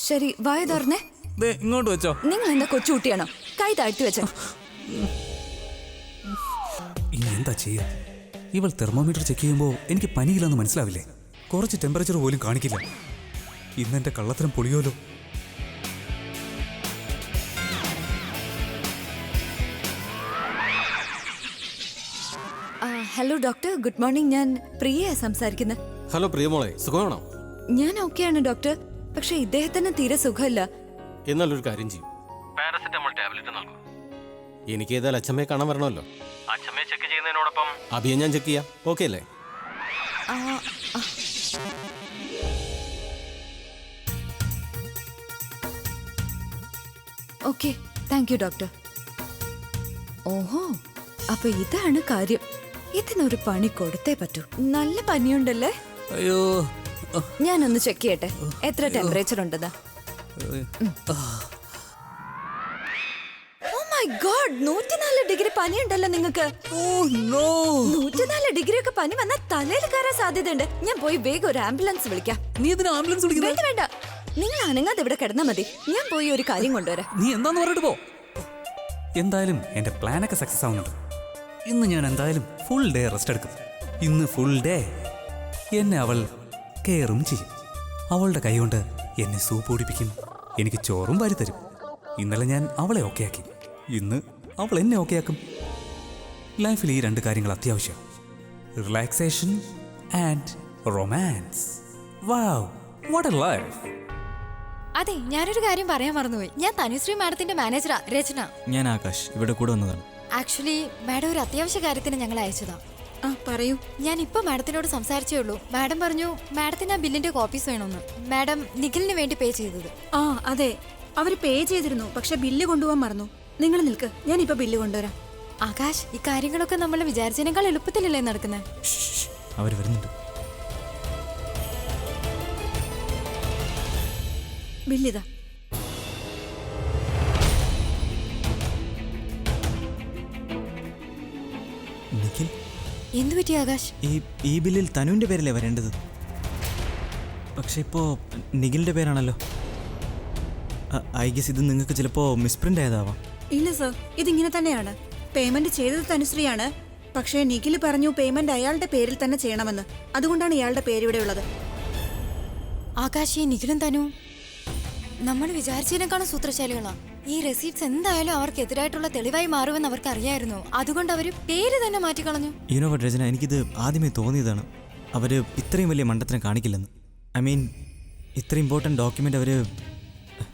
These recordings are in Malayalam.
ശരി, വായ തുറന്നേ. ഇങ്ങോട്ട് വെച്ചോ. നിങ്ങൾ എന്താ കൊച്ചുകുട്ടിയാണോ? കൈ താഴ്ത്തി വെച്ചോ. ഇനി എന്താ ചെയ്യാ? ഇവൾ തെർമോമീറ്റർ ചെക്ക് ചെയ്യുമ്പോൾ എനിക്ക് പനിയില്ലെന്ന് മനസ്സിലാവില്ലേ? കുറച്ച് ടെമ്പറേച്ചർ പോലും കാണിക്കില്ല. ഇന്നെന്റെ കള്ളത്തരം പൊളിയോലോ. Hello doctor, good morning. ഞാൻ പ്രിയയാ സംസാരിക്കുന്നത്. ഹലോ പ്രിയമോളെ, സുഖമാണോ? ഞാൻ ഓക്കെയാണ് ഡോക്ടർ, പക്ഷെ ഇദ്ദേഹത്തിന് തീരെ സുഖമില്ല. എന്നാലൊരു കാര്യം ചെയ്യും, പാരസെറ്റമോൾ ടാബ്ലറ്റ് നൽകും. എനിക്ക് ഏതായാലും അച്ഛമ്മയെ കാണാൻ വരണമല്ലോ. അച്ഛമ്മയെ ചെക്ക് ചെയ്യുന്നതിനോടൊപ്പം അഭിയെ ഞാൻ ചെക്ക് ചെയ്യാം. ഓക്കെ അല്ലേ? Okay, thank you doctor. ഓഹോ, അപ്പൊ ഇതാണ് കാര്യം. ഇതിനൊരു പണി കൊടുത്തേ പറ്റൂ. നല്ല പനിയുണ്ടല്ലേ? അയ്യോ, ഞാനൊന്ന് ചെക്ക് ചെയ്യട്ടെ എത്ര ടെമ്പറേച്ചർ ഉണ്ടെന്ന്. ഓ മൈ ഗോഡ്, 104 ഡിഗ്രി പനിയുണ്ടല്ലോ നിങ്ങൾക്ക്. 104 ഡിഗ്രി ഒക്കെ പനി വന്നാൽ തലയിൽ കയറാൻ സാധ്യതയുണ്ട്. ഞാൻ പോയി വേഗം ഒരു ആംബുലൻസ് വിളിക്കാം. നീ ഇതിന് ആംബുലൻസ് വിളിക്കുന്നത്? വേണ്ട വേണ്ട, നിങ്ങൾ അനങ്ങാതെ ഇവിടെ കിടന്നാ മതി. ഞാൻ പോയി ഒരു കാര്യം കൊണ്ടുവരാം. നീ എന്താന്ന് പറഞ്ഞിട്ട് പോ. എന്തായാലും എന്റെ പ്ലാനൊക്കെ സക്സസ് ആവുന്നുണ്ട്. ഇന്ന് ഞാൻ എന്തായാലും ഫുൾ ഡേ റെസ്റ്റ് എടുക്കും. ഇന്ന് ഫുൾ ഡേ എന്നെ അവൾ കെയറും ചെയ്യും. അവളുടെ കൈ കൊണ്ട് എന്നെ സൂപ്പ് കുടിപ്പിക്കും, എനിക്ക് ചോറും വാരി തരും. ഇന്നലെ ഞാൻ അവളെ ഓക്കെ ആക്കി, ഇന്ന് അവൾ എന്നെ ഓക്കെ ആക്കും. ലൈഫിൽ ഈ രണ്ട് കാര്യങ്ങൾ അത്യാവശ്യം: relaxation and romance. Wow, what A life. അതെ, ഞാനൊരു കാര്യം പറയാൻ മറന്നുപോയി. ഞാൻ തനുശ്രീ മാഡത്തിന്റെ മാനേജറാ, രചന. ഞാൻ ആകാശ്, ഇവിടെ കൂടെ വന്നതാണ്. ആക്ച്വലി മാഡം ഒരു അത്യാവശ്യ കാര്യത്തിന് ഞങ്ങൾ അയച്ചതാ. പറയൂ. ഞാൻ ഇപ്പൊ മാഡത്തിനോട് സംസാരിച്ചേ ഉള്ളൂ. മാഡം പറഞ്ഞു മാഡത്തിന് ആ ബില്ലിന്റെ കോപ്പീസ് വേണമെന്ന്. മാഡം നിഖിലിന് വേണ്ടി പേ ചെയ്തത്. അതെ, അവര് പേ ചെയ്തിരുന്നു, പക്ഷെ ബില്ല് കൊണ്ടുപോകാൻ മറന്നു. നിങ്ങൾ നിൽക്ക്, ഞാൻ ഇപ്പൊ ബില്ല് കൊണ്ടുവരാം. ആകാശ്, ഈ കാര്യങ്ങളൊക്കെ നമ്മൾ വിചാരിച്ചതിനേക്കാൾ എളുപ്പത്തിലല്ലേ നടക്കുന്നത്? അവർ വരുന്നുണ്ട്. ബില്ലിതാ. നിഖിൽ, എന്തു പറ്റി ആകാശ്? ഈ ബില്ലിൽ തനുവിന്റെ പേരല്ലേ വരേണ്ടത്? പക്ഷെ ഇപ്പോ നിഖിലിന്റെ പേരാണല്ലോ. ഐ ഗസ് ഇത് നിങ്ങൾക്ക് ചിലപ്പോ മിസ്പ്രിന്റ് ആയതാവാം. ഇല്ല സർ, ഇതിങ്ങനെ തന്നെയാണ്. പേയ്മെന്റ് ചെയ്തത് തനുശ്രീയാണ്, പക്ഷേ നിഖിൽ പറഞ്ഞു പേയ്മെന്റ് അയാളുടെ പേരിൽ തന്നെ ചെയ്യണമെന്ന്. അതുകൊണ്ടാണ് ഇയാളുടെ പേര് ഇവിടെ ഉള്ളത്. ആകാശ്, ഈ നിഖിലും തനു നമ്മൾ വിചാരിച്ചതിനേക്കാളും സൂത്രശാലികളാ. ഈ റെസീപ്റ്റ്സ് എന്തായാലും അവർക്കെതിരായിട്ടുള്ള തെളിവായി മാറുമെന്ന് അവർക്ക് അറിയായിരുന്നു. അതുകൊണ്ട് അവര് പേര് തന്നെ മാറ്റിക്കളഞ്ഞു. യുനോവട്ട് രചന, എനിക്കിത് ആദ്യമേ തോന്നിയതാണ് അവര് ഇത്രയും വലിയ മണ്ടത്തിനെ കാണിക്കില്ലെന്ന്. ഐ മീൻ, ഇത്ര ഇമ്പോർട്ടന്റ് ഡോക്യുമെന്റ് അവര്.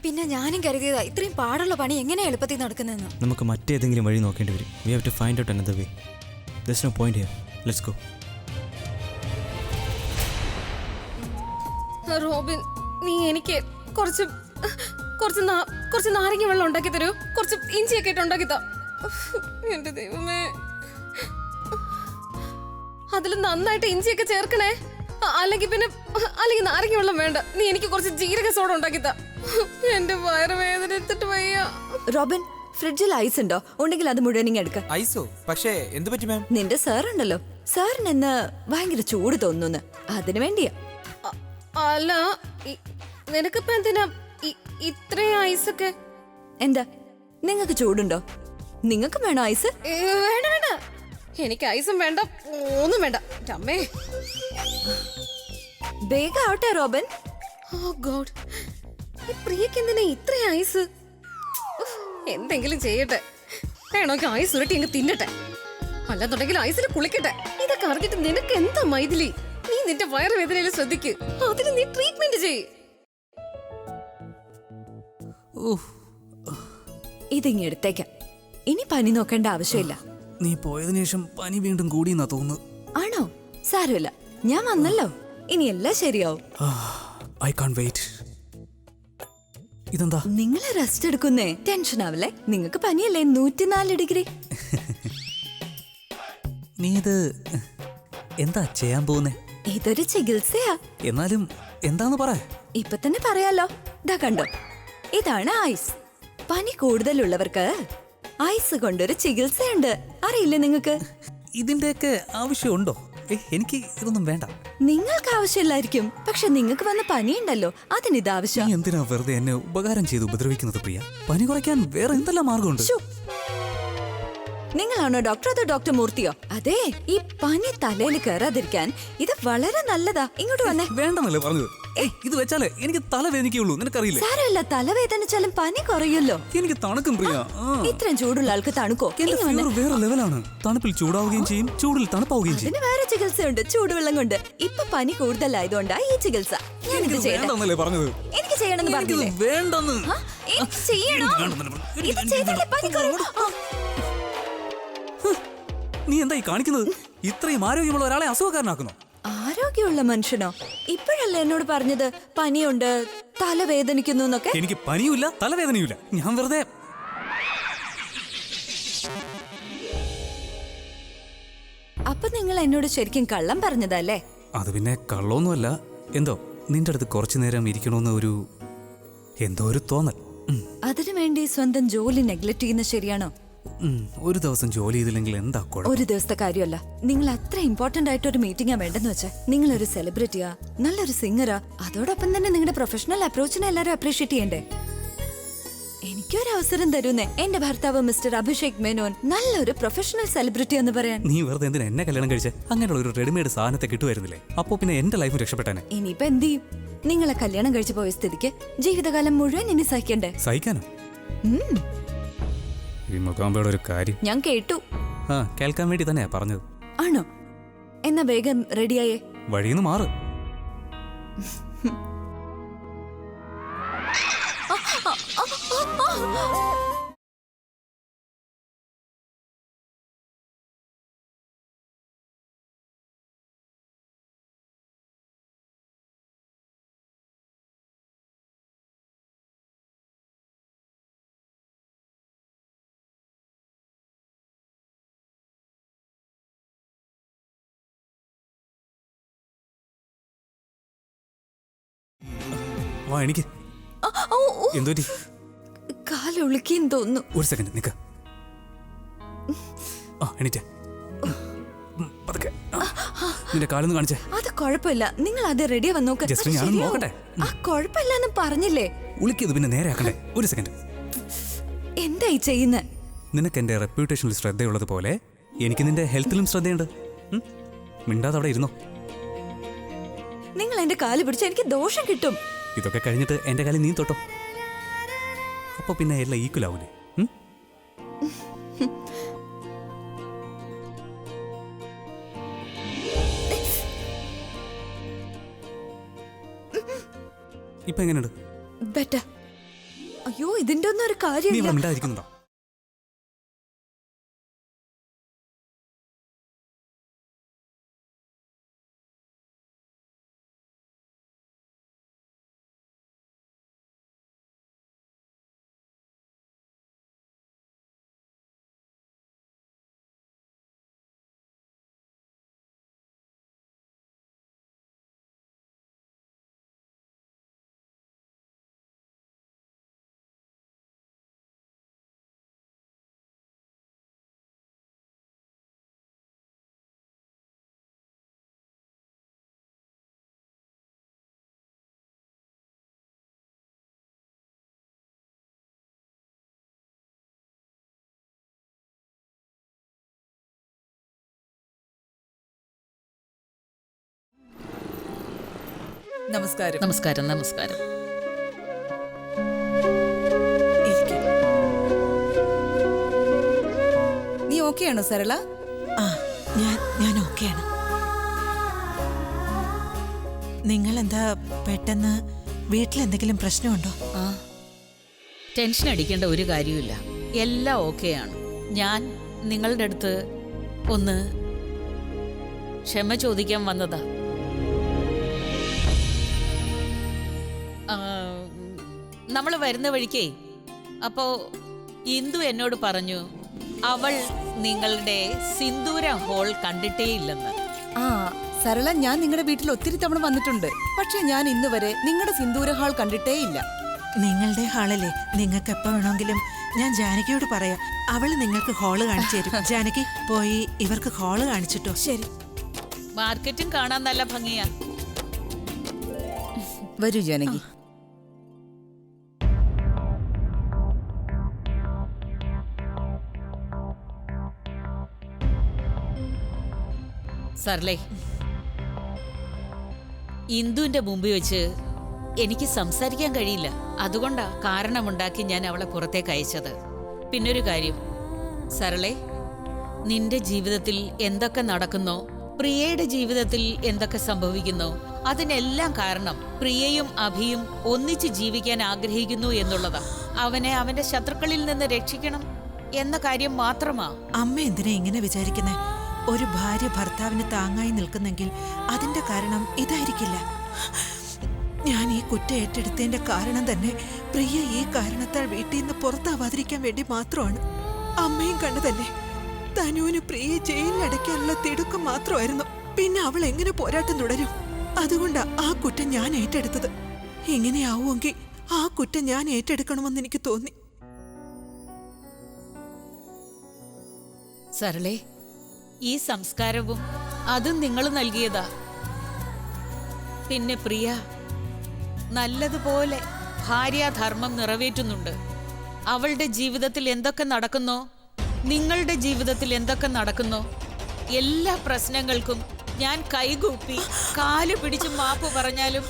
പിന്നെ ഞാനും കരുതിയതാ ഇത്രയും പാടുള്ള പണി എങ്ങനെ എളുപ്പത്തിൽ നടക്കുന്നതെന്ന്. നമുക്ക് മറ്റേതെങ്കിലും വഴി നോക്കേണ്ടി വരും. We have to find out another way. There's no point here. Let's go. Robin, നീ എനിക്ക് കുറച്ച് നാരങ്ങ വെള്ളം ഉണ്ടാക്കി തരൂ. കുറച്ച് ഇഞ്ചിയൊക്കെ ഇട്ട് ഉണ്ടാക്കി താ. എന്റെ ദൈവമേ, അതിൽ നന്നായിട്ട് ഇഞ്ചിയൊക്കെ ചേർക്കണേ. അല്ലെങ്കിൽ നാരങ്ങ വെള്ളം വേണ്ട. നീ എനിക്ക് കുറച്ച് ജീരക സോഡ ഉണ്ടാക്കി താ. എന്റെ വയറുവേദന എടുത്തിട്ട് വയ്യ. റോബിൻ, ഫ്രിഡ്ജിൽ ഐസ് ഉണ്ടോ? ഉണ്ടെങ്കിൽ അത് മുഴുവൻ ഇങ്ങ് എടുക്ക. ഐസോ? പക്ഷേ എന്ത് പറ്റി മാം? നിന്റെ സാർ ഉണ്ടല്ലോ, സാറിന് ഇന്ന് ഭയങ്കര ചൂട് തോന്നുന്നു. അതിനു വേണ്ടിയാ. അല്ല, നിനക്കിപ്പോ എന്തിനാ ഇത്രയും ഐസൊക്കെ? എന്താ, നിങ്ങൾക്ക് ചൂടുണ്ടോ? നിങ്ങൾക്ക് വേണോ ഐസ്? വേണ്ട വേണ്ട, എനിക്ക് ഐസും വേണ്ട, ഒന്നും വേണ്ട. അമ്മേ, വേഗം ആവട്ടെ റോബിൻ. ഓ ഗോഡ്, ഈ പ്രിയക്ക് എന്തിനാ ഇത്രയും ഐസ്? എന്തെങ്കിലും ചെയ്യട്ടെ. വേണോക്ക് ഐസ് ഉരുട്ടി അങ്ങ് തിന്നട്ടെ, അല്ലാന്നുണ്ടെങ്കിൽ ഐസിൽ കുളിക്കട്ടെ. ഇതൊക്കെ അറിഞ്ഞിട്ട് നിനക്ക് എന്താ മൈഥിലി? നീ നിന്റെ വയറുവേദനയിൽ ശ്രദ്ധിക്ക്, അതിന് നീ ട്രീറ്റ്മെന്റ് ചെയ്യ്. ഇതിങ്ങി എടുത്തേക്കാം. ഇനി പനി നോക്കേണ്ട ആവശ്യമില്ല. നീ പോയതിനു ശേഷം പനി വീണ്ടും കൂടിയെന്നാ തോന്നുന്നു. ആണോ? സാരമില്ല, ഞാൻ വന്നല്ലോ, ഇനി എല്ലാം ശരിയാവും. I can't wait. ഇതെന്താ? നിങ്ങൾ റെസ്റ്റ് എടുക്കുന്നേ, ടെൻഷൻ ആവില്ലേ? നിങ്ങൾക്ക് പനിയല്ലേ? 104 ഡിഗ്രി. നീ ഇത് എന്താ ചെയ്യാൻ പോകുന്നേ? ഇതൊരു ചികിത്സയാ. എന്നാലും എന്താന്ന് പറ. ഇപ്പൊ തന്നെ പറയാലോ. ദാ കണ്ടോ, ഇതാണ് ഐസ്. പനി കൂടുതലുള്ളവർക്ക് ഐസ് കൊണ്ടൊരു ചികിത്സയുണ്ട്. അറിയില്ലേ നിങ്ങൾക്ക്? ഇതിന്റെയൊക്കെ ആവശ്യമുണ്ടോ? എനിക്ക് ഇതൊന്നും വേണ്ട. നിങ്ങൾക്ക് ആവശ്യമില്ലായിരിക്കും, പക്ഷെ നിങ്ങൾക്ക് വന്ന പനിയുണ്ടല്ലോ, അതിനിത് നീ ആവശ്യം. എന്തിനാ വെറുതെ എന്നെ ഉപകാരം ചെയ്ത് ഉപദ്രവിക്കുന്നത് പ്രിയ? പനി കുറയ്ക്കാൻ വേറെ എന്തെല്ലാം മാർഗമുണ്ട്? നിങ്ങളാണോ ഡോക്ടർ അതോ ഡോക്ടർ മൂർത്തിയോ? അതെ, ഈ പനി തലയിൽ കയറാതിരിക്കാൻ ഇത് വളരെ നല്ലതാ. ഇങ്ങോട്ട് വന്നേ. വേണ്ടെന്നല്ലേ പറഞ്ഞത്? ഇത് വെച്ചാലേ എനിക്ക് തലവേദനിക്കുള്ളൂ, നിനക്കറിയില്ലേ? സാരമില്ല, തലവേദനിച്ചാലും പനി കുറയുമല്ലോ. എനിക്ക് തണുക്കും പ്രിയ. ഇത്രയും ചൂടുള്ള ആൾക്ക് തണുക്കോ? എന്റെ ഫീവർ വേറെ ലെവലാണ്. തണുപ്പിൽ ചൂടാവുകയും ചെയ്യും, ചൂടിൽ തണുപ്പാവുകയും ചെയ്യും. ഇതിന് വേറെ ചികിത്സയുണ്ട്, ചൂടുവെള്ളം കൊണ്ട്. ഇപ്പൊ പനി കൂടുതലായതുകൊണ്ടാ ഈ ചികിത്സ. ഞാനിത് ചെയ്യട്ടെ? വേണ്ടെന്നല്ലേ പറഞ്ഞത്? എനിക്ക് ചെയ്യണമെന്ന് പറഞ്ഞില്ലേ? വേണ്ടെന്ന്. ആ, എനിക്ക് ചെയ്യണം. ഇത് ചെയ്താലേ പനി കുറയൂ. ആ, നീ എന്തായി കാണിക്കുന്നത്? ഇത്രയും ആരോഗ്യമുള്ള ഒരാളെ അസുഖക്കാരനാക്കുന്നു. ആരോഗ്യമുള്ള മനുഷ്യനോ? ഇപ്പോഴല്ലേ എന്നോട് പറഞ്ഞത് പനിയുണ്ട്, തലവേദനിക്കുന്നു എന്നൊക്കെ? എനിക്ക് പനിയുമില്ല, തലവേദനയുമില്ല. ഞാൻ വെറുതെ അപ്പൊ നിങ്ങൾ എന്നോട് ശരിക്കും കള്ളം പറഞ്ഞതല്ലേ? അത് പിന്നെ കള്ളൊന്നുമല്ല. എന്തോ നിന്റെ അടുത്ത് കുറച്ചു നേരം ഇരിക്കണമെന്ന് എന്തോ ഒരു തോന്നൽ. അതിനു വേണ്ടി സ്വന്തം ജോലി നെഗ്ലക്ട് ചെയ്യുന്നത് ശരിയാണോ? ഒരു ദിവസം ജോലി ചെയ്തില്ലെങ്കിൽ എന്താ കുഴപ്പം? ഒരു ദിവസത്തെ കാര്യമല്ല. നിങ്ങൾ അത്ര ഇമ്പോർട്ടന്റ് ആയിട്ട് ഒരു മീറ്റിംഗാ വേണ്ടെന്ന് വെച്ചാൽ, നിങ്ങളൊരു സെലിബ്രിറ്റിയാ, നല്ലൊരു സിംഗറാ, അതോടൊപ്പം തന്നെ നിങ്ങളുടെ പ്രൊഫഷണൽ അപ്രോച്ചിനെ എല്ലാവരും അപ്രീഷിയേറ്റ് ചെയ്യണ്ടേ? എനിക്കൊരു അവസരം തരുന്നേ. എന്റെ ഭർത്താവ് മിസ്റ്റർ അഭിഷേക് മേനോൻ നല്ലൊരു പ്രൊഫഷണൽ സെലിബ്രിറ്റി എന്ന് പറയാൻ. നീ വെറുതെ എന്തിനാ എന്നെ കല്യാണം കഴിച്ചേ? അങ്ങനെയുള്ള ഒരു റെഡിമെയ്ഡ് സാധനത്തെ കിട്ടുമായിരുന്നില്ലേ? അപ്പോ പിന്നെ എന്റെ ലൈഫ് രക്ഷപ്പെട്ടാനെ. ഇനിയിപ്പോ എന്ത് ചെയ്യും? നിങ്ങളെ കല്യാണം കഴിച്ചു പോയ സ്ഥിതിക്ക് ജീവിതകാലം മുഴുവൻ ഇനി സഹിക്കണ്ടേ? സഹിക്കാനോ? ഈ മുഖാമ്പയുടെ ഒരു കാര്യം ഞാൻ കേട്ടു. കേൾക്കാൻ വേണ്ടി തന്നെയാ പറഞ്ഞത്. ആണോ? എന്നാ വേഗം റെഡിയായേ. വഴിന്ന് മാറ്. വാ, എനിക്ക് എന്തോ കാലൊളിക്കെന്ന് തോന്നുന്നു. ഒരു സെക്കൻഡ് നിക്ക. എണീറ്റേ. പതുക്കെ. നിന്റെ കാലൊന്ന് കാണിച്ചേ. അത് കുഴപ്പമില്ല, നിങ്ങൾ അത് റെഡിയാ വന്നോക്ക്. ജസ്റ്റ് ഞാനൊന്ന് നോക്കട്ടെ. കുഴപ്പമില്ലെന്ന് പറഞ്ഞില്ലേ? ഉളിക്കത് പിന്നെ നേരെ ആക്കണ്ടേ? ഒരു സെക്കൻഡ്. എന്തായി ചെയ്യുന്നേ? നിനക്ക് എന്റെ റെപ്യൂട്ടേഷനിൽ ശ്രദ്ധയുള്ളത് പോലെ എനിക്ക് നിന്റെ ഹെൽത്തിലും ശ്രദ്ധയുണ്ട്. മിണ്ടാതെ അവിടെ ഇരുന്നോ. നിങ്ങൾ എന്റെ കാല് പിടിച്ച എനിക്ക് ദോഷം കിട്ടും. ഇതൊക്കെ കഴിഞ്ഞിട്ട് എന്റെ കാലിൽ നീ തൊട്ടോ. അപ്പൊ പിന്നെ എല്ലാം ഈക്വൽ ആവൂലേ? ഇപ്പൊ എങ്ങനെയുണ്ട്? ബെറ്റർ. അയ്യോ, ഇതിന്റെ ഒന്നും ഒരു നീ കാര്യമില്ല. മിണ്ടാതിരിക്കുന്നുണ്ടോ? നമസ്കാരം. നമസ്കാരം. നമസ്കാരം. നീ ഓക്കെയാണോ സരള? ഞാൻ ഓക്കെയാണ്. നിങ്ങൾ എന്താ പെട്ടെന്ന്? വീട്ടിലെന്തെങ്കിലും പ്രശ്നമുണ്ടോ? ടെൻഷൻ അടിക്കേണ്ട ഒരു കാര്യമില്ല, എല്ലാം ഓക്കെയാണ്. ഞാൻ നിങ്ങളുടെ അടുത്ത് ഒന്ന് ക്ഷമ ചോദിക്കാൻ വന്നതാ. നമ്മൾ വരുന്ന വഴിക്കേ അപ്പോ ഇന്ദു എന്നോട് പറഞ്ഞു അവൾ നിങ്ങളുടെ സിന്ദൂര ഹോൾ കണ്ടിട്ടേ ഇല്ലെന്ന്. സരള, ഞാൻ നിങ്ങളുടെ വീട്ടിൽ ഒത്തിരി തവണ വന്നിട്ടുണ്ട്, പക്ഷെ ഞാൻ ഇന്ന് വരെ നിങ്ങളുടെ സിന്ദൂര ഹാൾ കണ്ടിട്ടേ ഇല്ല. നിങ്ങളുടെ ഹാളല്ലേ, നിങ്ങൾക്ക് എപ്പോ വേണമെങ്കിലും ഞാൻ ജാനകിയോട് പറയാം, അവള് നിങ്ങൾക്ക് ഹാള് കാണിച്ചു തരും. ജാനകി പോയി ഇവർക്ക് ഹാള് കാണിച്ചിട്ടോ. ശരി. മാർക്കറ്റും കാണാൻ നല്ല ഭംഗിയാ. വരൂ ജാനകി. സർലേ, ഇന്ദുവിന്റെ മുമ്പിൽ വെച്ച് എനിക്ക് സംസാരിക്കാൻ കഴിയില്ല. അതുകൊണ്ടാ കാരണമുണ്ടാക്കി ഞാൻ അവളെ പുറത്തേക്ക് അയച്ചത്. പിന്നൊരു കാര്യം സരളെ, നിന്റെ ജീവിതത്തിൽ എന്തൊക്കെ നടക്കുന്നോ, പ്രിയയുടെ ജീവിതത്തിൽ എന്തൊക്കെ സംഭവിക്കുന്നോ, അതിനെല്ലാം കാരണം പ്രിയയും അഭിയും ഒന്നിച്ച് ജീവിക്കാൻ ആഗ്രഹിക്കുന്നു എന്നുള്ളതാ. അവനെ അവന്റെ ശത്രുക്കളിൽ നിന്ന് രക്ഷിക്കണം എന്ന കാര്യം മാത്രമാ. അമ്മ എന്തിനാ ഇങ്ങനെ വിചാരിക്കുന്നേ? ഒരു ഭാര്യ ഭർത്താവിന് താങ്ങായി നിൽക്കുന്നെങ്കിൽ അതിന്റെ കാരണം ഇതായിരിക്കില്ല. ഞാൻ ഈ കുറ്റം ഏറ്റെടുത്തതിന്റെ കാരണം തന്നെ പ്രിയ ഈ കാരണത്താൽ വീട്ടിൽ നിന്ന് പുറത്താവാതിരിക്കാൻ വേണ്ടി മാത്രമാണ്. അമ്മയും കണ്ടു തന്നെ, തനുവിന് പ്രിയ ജയിലിലടയ്ക്കാനുള്ള തിടുക്കം മാത്രമായിരുന്നു. പിന്നെ അവൾ എങ്ങനെ പോരാട്ടം തുടരും? അതുകൊണ്ടാ ആ കുറ്റം ഞാൻ ഏറ്റെടുത്തത്. ഇങ്ങനെയാവുമെങ്കിൽ ആ കുറ്റം ഞാൻ ഏറ്റെടുക്കണമെന്ന് എനിക്ക് തോന്നി. സരളെ, ഈ സംസ്കാരവും അതും നിങ്ങൾ നൽകിയതാ. പിന്നെ പ്രിയ നല്ലതുപോലെ ഭാര്യാധർമ്മം നിറവേറ്റുന്നുണ്ട്. അവളുടെ ജീവിതത്തിൽ എന്തൊക്കെ നടക്കുന്നോ, നിങ്ങളുടെ ജീവിതത്തിൽ എന്തൊക്കെ നടക്കുന്നോ, എല്ലാ പ്രശ്നങ്ങൾക്കും ഞാൻ കൈകൂപ്പി കാല് പിടിച്ച് മാപ്പ് പറഞ്ഞാലും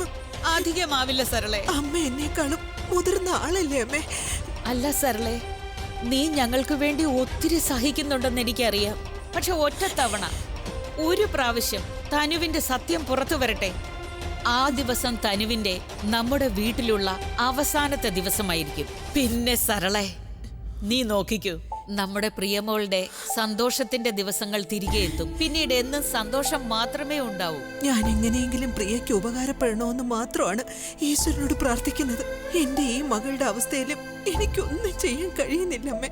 അധികമാവില്ല സരളെ. അമ്മ എന്നെക്കാളും മുതിർന്ന ആളല്ലേ അമ്മേ? അല്ല സരളെ, നീ ഞങ്ങൾക്ക് വേണ്ടി ഒത്തിരി സഹിക്കുന്നുണ്ടെന്ന് എനിക്കറിയാം. പക്ഷെ ഒറ്റത്തവണ ഒരു പ്രാവശ്യം തനുവിന്റെ സത്യം പുറത്തു വരട്ടെ. ആ ദിവസം തനുവിന്റെ നമ്മുടെ വീട്ടിലുള്ള അവസാനത്തെ ദിവസമായിരിക്കും. പിന്നെ സരളെ, നീ നോക്കിക്കൂ, നമ്മുടെ പ്രിയമോളുടെ സന്തോഷത്തിന്റെ ദിവസങ്ങൾ തിരികെ എത്തും. പിന്നീട് എന്നും സന്തോഷം മാത്രമേ ഉണ്ടാവൂ. ഞാൻ എങ്ങനെയെങ്കിലും പ്രിയയ്ക്ക് ഉപകാരപ്പെടണമെന്ന് മാത്രമാണ് ഈശ്വരനോട് പ്രാർത്ഥിക്കുന്നത്. എന്റെ ഈ മകളുടെ അവസ്ഥയിലും എനിക്കൊന്നും ചെയ്യാൻ കഴിയുന്നില്ല അമ്മേ.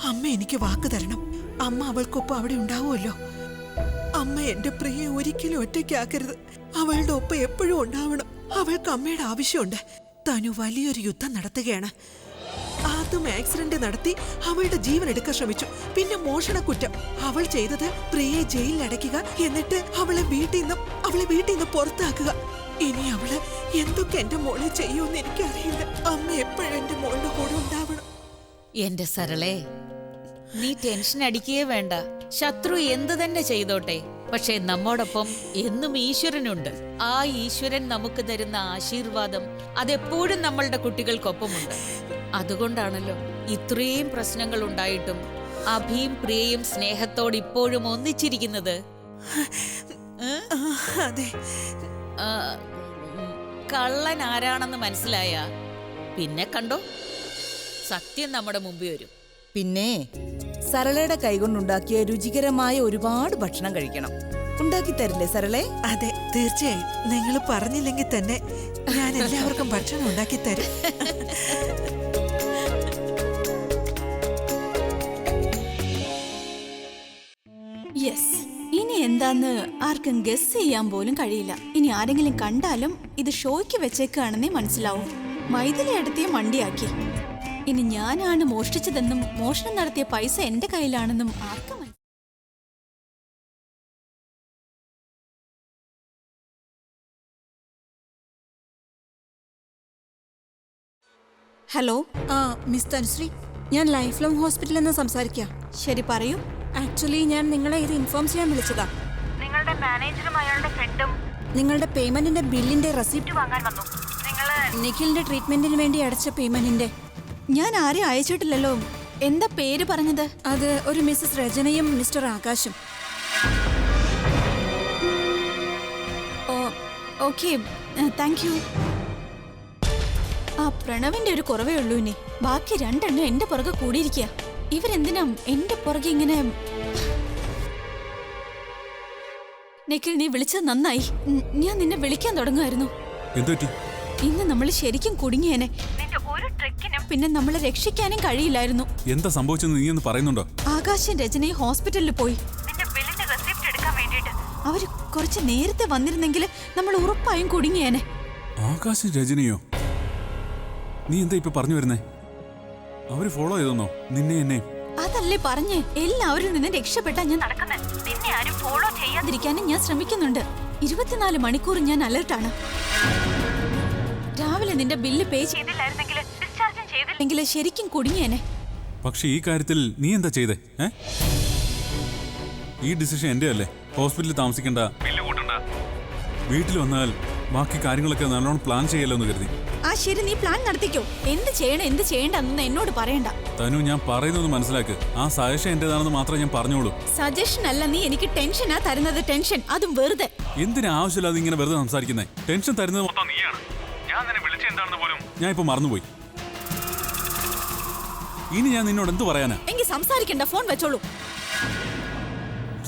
അമ്മ എനിക്ക് വാക്ക് തരണം. അമ്മ അവൾക്കൊപ്പം അവിടെ ഉണ്ടാവുമല്ലോ. അമ്മ എന്റെ പ്രിയെ ഒരിക്കലും ഒറ്റയ്ക്കാക്കരുത്. അവളുടെ ഒപ്പം എപ്പോഴും ഉണ്ടാവണം. അവൾക്ക് അമ്മയുടെ ആവശ്യമുണ്ട്. തനു വലിയൊരു യുദ്ധം നടത്തുകയാണ്. ആദ്യം ആക്സിഡന്റ് നടത്തി അവളുടെ ജീവൻ എടുക്കാൻ ശ്രമിച്ചു. പിന്നെ മോഷണക്കുറ്റം. അവൾ ചെയ്തത് പ്രിയയെ ജയിലിൽ അടയ്ക്കുക, എന്നിട്ട് അവളെ വീട്ടിൽ നിന്ന് പുറത്താക്കുക. ഇനി അവള് എന്തൊക്കെ എന്റെ മോളെ ചെയ്യുമെന്ന് എനിക്കറിയില്ല. അമ്മ എപ്പോഴും എന്റെ മോളുടെ കൂടെ ഉണ്ടാവണം. എന്റെ സരളെ, നീ ടെൻഷൻ അടിക്കുകയേ വേണ്ട. ശത്രു എന്തു തന്നെ ചെയ്തോട്ടെ, പക്ഷെ നമ്മോടൊപ്പം എന്നും ഈശ്വരനുണ്ട്. ആ ഈശ്വരൻ നമുക്ക് തരുന്ന ആശീർവാദം അതെപ്പോഴും നമ്മളുടെ കുട്ടികൾക്കൊപ്പമുണ്ട്. അതുകൊണ്ടാണല്ലോ ഇത്രയും പ്രശ്നങ്ങൾ ഉണ്ടായിട്ടും അഭിയും പ്രിയയും സ്നേഹത്തോട് ഇപ്പോഴും ഒന്നിച്ചിരിക്കുന്നത്. കള്ളൻ ആരാണെന്ന് മനസ്സിലായ പിന്നെ കണ്ടോ, സത്യം നമ്മുടെ മുമ്പിൽ വരും. പിന്നെ സരളയുടെ കൈകൊണ്ടുണ്ടാക്കിയ രുചികരമായ ഒരുപാട് ഭക്ഷണം കഴിക്കണം. ഉണ്ടാക്കി തരില്ലേ സരളെ? അതെ, തീർച്ചയായും. നിങ്ങൾ പറഞ്ഞില്ലെങ്കിൽ തന്നെ ഞാൻ എല്ലാവർക്കും ഭക്ഷണം ഉണ്ടാക്കി തരും. യെസ്, ഇനി എന്താന്ന് ആർക്കും ഗസ് ചെയ്യാൻ പോലും കഴിയില്ല. ഇനി ആരെങ്കിലും കണ്ടാലും ഇത് ഷോയ്ക്ക് വെച്ചേക്കാണെന്നേ മനസ്സിലാവും. മൈഥിലി അടുത്തിയ മണ്ടിയാക്കി. ഇനി ഞാനാണ് മോഷ്ടിച്ചതെന്നും മോഷണം നടത്തിയ പൈസ എന്റെ കയ്യിലാണെന്നും ആർക്കും. ഹലോ, മിസ് തനുശ്രീ, ഞാൻ ലൈഫ് ലോങ് ഹോസ്പിറ്റലിൽ നിന്ന് സംസാരിക്കാം. ശരി, പറയൂ. ആക്ച്വലി ഞാൻ നിങ്ങളെ ഇത് ഇൻഫോം ചെയ്യാൻ വിളിച്ചതാ. നിങ്ങളുടെ മാനേജറും അയാളുടെ ഫ്രണ്ടും നിങ്ങളുടെ പേയ്മെന്റിന്റെ ബില്ലിന്റെ റെസിപ്റ്റ് വാങ്ങാൻ വന്നു. നിഖിലിന്റെ ട്രീറ്റ്മെന്റിന് വേണ്ടി അടച്ച പേയ്മെന്റിന്റെ. ഞാൻ ആരെയും അയച്ചിട്ടില്ലല്ലോ. എന്താ പേര് പറഞ്ഞത്? അത് ഒരു മിസ്സസ് രചനയും മിസ്റ്റർ ആകാശും. Okay, thank you. ആ പ്രണവിന്റെ ഒരു കുറവേ ഉള്ളൂ. ഇനി ബാക്കി രണ്ടെണ്ണം എന്റെ പുറകെ കൂടിയിരിക്കുക. ഇവരെന്തിനാ എന്റെ പുറകെ ഇങ്ങനെ? നിഖിൽ, നീ വിളിച്ചത് നന്നായി. ഞാൻ നിന്നെ വിളിക്കാൻ തുടങ്ങുമായിരുന്നു. ഇന്ന് നമ്മൾ ശരിക്കും കുടുങ്ങിയേനെ. പിന്നെ നമ്മളെ രക്ഷിക്കാനും കഴിയില്ലായിരുന്നു. എന്താ സംഭവിച്ചെന്ന് നീ ഒന്ന് പറയുന്നുണ്ടോ? ആകാശം രചനയെ ഹോസ്പിറ്റലിൽ പോയി. അവര് കുറച്ച് നേരത്തെ വന്നിരുന്നെങ്കിൽ നമ്മൾ ഉറപ്പായും കുടുങ്ങിയേനെ. ആകാശം രചനയോ? നീ എന്താ ഇപ്പൊ പറഞ്ഞു വരുന്നേ? അവര് ഫോളോ ചെയ്തെന്നോ നിന്നെ എന്നെ? അതല്ലേ പറഞ്ഞേ, എല്ലാവരും നിന്ന് രക്ഷപ്പെട്ടാ ഞാൻ നടക്കുന്നത് നിന്നെ ആരും ഫോളോ ചെയ്യാതിരിക്കാനും ഞാൻ ശ്രമിക്കുന്നുണ്ട്. 24 മണിക്കൂർ ഞാൻ അലർട്ടാണ്. രാവിലെ നിന്റെ ബില്ല് പേ ചെയ്തില്ലായിരുന്നെങ്കിൽ ഡിസ്ചാർജും ചെയ്തില്ലെങ്കിൽ ശരിക്കും കുടുങ്ങിയേനെ. പക്ഷെ ഈ കാര്യത്തിൽ നീ എന്താ ചെയ്തേ? ഈ ഡിസിഷൻ എന്റെ അല്ലേ. ഹോസ്പിറ്റലിൽ താമസിക്കണ്ട, ബില്ല് കൂട്ടണ്ട, വീട്ടിൽ വന്നാൽ ബാക്കി കാര്യങ്ങളൊക്കെ നല്ലോണം പ്ലാൻ ചെയ്യല്ലോ എന്ന് കരുതി. ആ ശരി, നീ പ്ലാൻ നടത്തിക്കോ. എന്ത് ചെയ്യണം എന്ത് ചെയ്യണ്ടെന്ന് എന്നോട് പറയണ്ട. തനു, ഞാൻ പറയുന്നത് മനസ്സിലാക്ക്. ആ സജഷൻ എന്റേതാണെന്ന് മാത്രമേ ഞാൻ പറഞ്ഞോളൂ. സജഷൻ അല്ല, നീ എനിക്ക് ടെൻഷനാ തരുന്നത്. ടെൻഷൻ, അതും വെറുതെ. എന്തിനാ ആവശ്യമില്ലാതെ ഇങ്ങനെ വെറുതെ സംസാരിക്കുന്നേ? ടെൻഷൻ തരുന്നത് മൊത്തം നീയാണ്. ഞാൻ നിന്നെ വിളിച്ച എന്താണെന്ന് പോലും ഞാൻ ഇപ്പൊ മറന്നുപോയി. ഇനി ഞാൻ നിന്നോട് എന്ത് പറയാനാ? എങ്കിൽ സംസാരിക്കണ്ട, ഫോൺ വെച്ചോളൂ.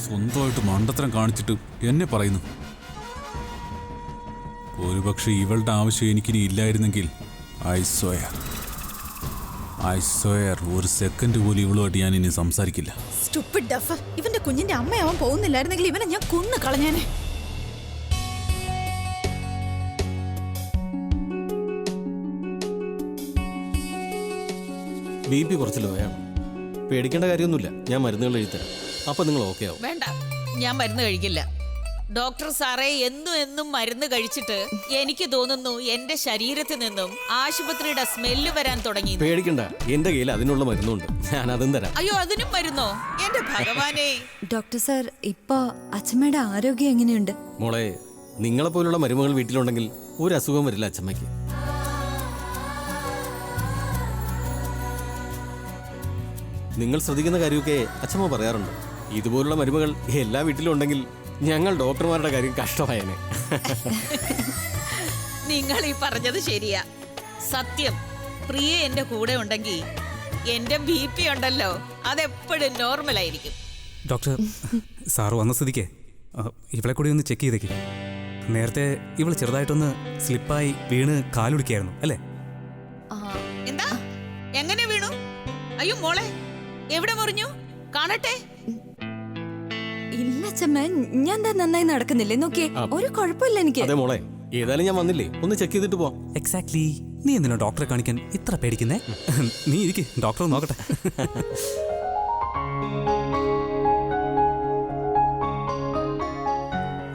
സ്വന്തമായിട്ട് മണ്ടത്തരം കാണിച്ചിട്ട് എന്നെ പറയുന്നു. ഒരുപക്ഷെ ഇവളുടെ ആവശ്യം എനിക്കിനി ഇല്ലായിരുന്നെങ്കിൽ ഐ സ്വയർ ഒരു സെക്കൻഡ് പോലും ഇവളുമായിട്ട് ഞാൻ ഇനി സംസാരിക്കില്ല. Stupid duff. ഇവന്റെ കുഞ്ഞിന്റെ അമ്മയാവാൻ പോകുന്നില്ലായിരുന്നെങ്കിൽ ഇവനെ ഞാൻ കൊന്നു കളഞ്ഞേനെ. BP കുറച്ച് ലോയാണ്. പേടിക്കേണ്ട കാര്യമൊന്നുമില്ല. ഞാൻ മരുന്നുകൾ എഴുതരാം. അപ്പൊ നിങ്ങൾ ഓക്കെ ആവും. വേണ്ട, ഞാൻ മരുന്ന് കഴിക്കില്ല. ഡോക്ടർ സാറേ, എന്നും മരുന്ന് കഴിച്ചിട്ട് എനിക്ക് തോന്നുന്നു എന്റെ ശരീരത്തിൽ നിന്നും ആശുപത്രിയുടെ സ്മെല്ല് വരാൻ തുടങ്ങി. പേടിക്കണ്ട, എന്റെ കയ്യിൽ അതിനുള്ള മരുന്നുണ്ട്. ഞാൻ അതും തരാം. അയ്യോ, അതിനും മരുന്നോ? എന്റെ ഭഗവാനെ. ഡോക്ടർ സാർ, ഇപ്പൊ അച്ഛമ്മയുടെ ആരോഗ്യം എങ്ങനെയുണ്ട്? മോളെ, നിങ്ങളെ പോലുള്ള മരുമകൾ വീട്ടിലുണ്ടെങ്കിൽ ഒരു അസുഖം വരില്ല അച്ഛമ്മയ്ക്ക്. നിങ്ങൾ ശ്രദ്ധിക്കുന്ന കാര്യമൊക്കെ അച്ഛമ്മ പറയാറുണ്ട്. ഇതുപോലുള്ള മരുമകൾ എല്ലാ വീട്ടിലും ഉണ്ടെങ്കിൽ ഞങ്ങൾ ഡോക്ടർമാരുടെ കാര്യം കഷ്ടമായേനെ. നിങ്ങൾ ഈ പറഞ്ഞത് ശരിയാ. സത്യം, പ്രിയ എന്റെ കൂടെ ഉണ്ടെങ്കിൽ എന്റെ BP ഉണ്ടല്ലോ, അതെപ്പോഴും നോർമലായിരിക്കും. ഡോക്ടർ, സാറ് വന്ന സ്ഥിതിക്ക് ഇവളെ കൂടി ഒന്ന് ചെക്ക് ചെയ്തേക്ക്. നേരത്തെ ഇവൾ ചെറുതായിട്ടൊന്ന് സ്ലിപ്പായി വീണ് കാലൊടിക്കായിരുന്നു അല്ലേ? എന്താ? എങ്ങനെ വീണു? അയ്യോ മോളെ, എവിടെ മുറിഞ്ഞു? കാണട്ടെ. ഇല്ല അച്ഛമ്മ, ഞാൻ എന്താ നന്നായി നടക്കുന്നില്ലേ? നോക്കിയേ, ഒരു കുഴപ്പമില്ല എനിക്ക്. അതെ മോളെ, ഏതായാലും ഞാൻ വന്നില്ലേ, ഒന്ന് ചെക്ക് ചെയ്തിട്ട് പോവാം. എക്സാക്ട്ലി. നീ എന്തിനാ ഡോക്ടറെ കാണിക്കാൻ ഇത്ര പേടിക്കുന്നേ? നീ ഇരിക്ക്, ഡോക്ടർ നോക്കട്ടെ.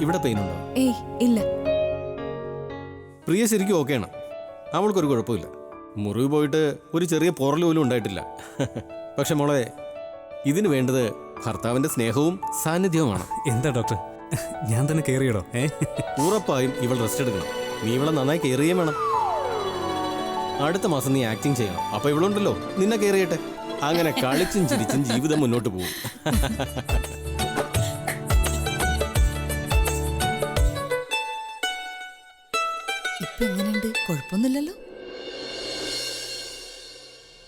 ഇവിടെ പെയിൻ ഉണ്ടോ? ഏയ് ഇല്ല. പ്രിയ ശരിക്കും ഓക്കെയാണ്. അവൾക്കൊരു കുഴപ്പമില്ല. മുറിവ് പോയിട്ട് ഒരു ചെറിയ പോറൽ പോലും ഉണ്ടായിട്ടില്ല. പക്ഷെ മോളെ, ഇതിന് വേണ്ടത് ഭർത്താവിന്റെ സ്നേഹവും സാന്നിധ്യവുമാണ്. എന്താ ഡോക്ടർ, ഞാൻ തന്നെ കെയർ ചെയ്യണോ? ഉറപ്പായും ഇവൾ റെസ്റ്റ് എടുക്കണം. നീ ഇവളെ നന്നായി കെയർ ചെയ്യാൻ വേണം. അടുത്ത മാസം നീ ആക്ടിങ് ചെയ്യണം. അപ്പൊ ഇവളുണ്ടല്ലോ നിന്നെ കെയർ ചെയ്യട്ടെ. അങ്ങനെ കളിച്ചും ചിരിച്ചും ജീവിതം മുന്നോട്ട് പോകും. ഇപ്പൊ എങ്ങനെയുണ്ട്? കുഴപ്പമൊന്നുമില്ലല്ലോ.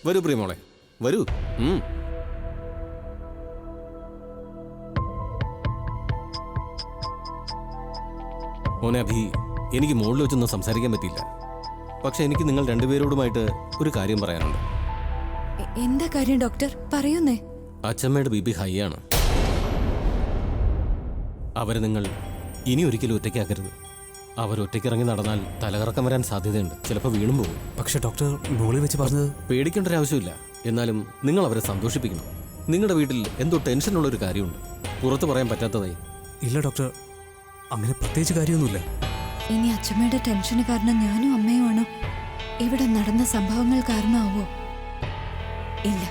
വരൂ പ്രിയമോളെ, വരൂ. മോനെ അഭി, എനിക്ക് മുകളിൽ വെച്ചൊന്നും സംസാരിക്കാൻ പറ്റിയില്ല. പക്ഷെ എനിക്ക് നിങ്ങൾ രണ്ടുപേരോടുമായിട്ട് ഒരു കാര്യം പറയാനുണ്ട്. എന്താ കാര്യം ഡോക്ടർ? പറയൂന്നേ. അച്ഛമ്മയുടെ BP ഹൈ ആണ്. അവരെ നിങ്ങൾ ഇനി ഒരിക്കലും ഒറ്റയ്ക്കാക്കരുത്. അവരൊറ്റയ്ക്കിറങ്ങി നടന്നാൽ തലകറക്കം വരാൻ സാധ്യതയുണ്ട്. ചിലപ്പോൾ വീണും പോകും. പക്ഷെ ഡോക്ടർ മുകളിൽ വെച്ച് പറഞ്ഞത് പേടിക്കേണ്ട ഒരു ആവശ്യമില്ല. എന്നാലും നിങ്ങൾ അവരെ സന്തോഷിപ്പിക്കണം. നിങ്ങളുടെ വീട്ടിൽ എന്തോ ടെൻഷനുള്ള ഒരു കാര്യമുണ്ട്, പുറത്ത് പറയാൻ പറ്റാത്തതായി. ഇല്ല ഡോക്ടർ, അങ്ങനെ പ്രത്യേകിച്ച് കാര്യമൊന്നുമില്ല. ഇനി അച്ഛമ്മയുടെ ടെൻഷന് കാരണം ഞാനും അമ്മയുമാണോ? ഇവിടെ നടന്ന സംഭവങ്ങൾ കാരണമാവോ? ഇല്ല,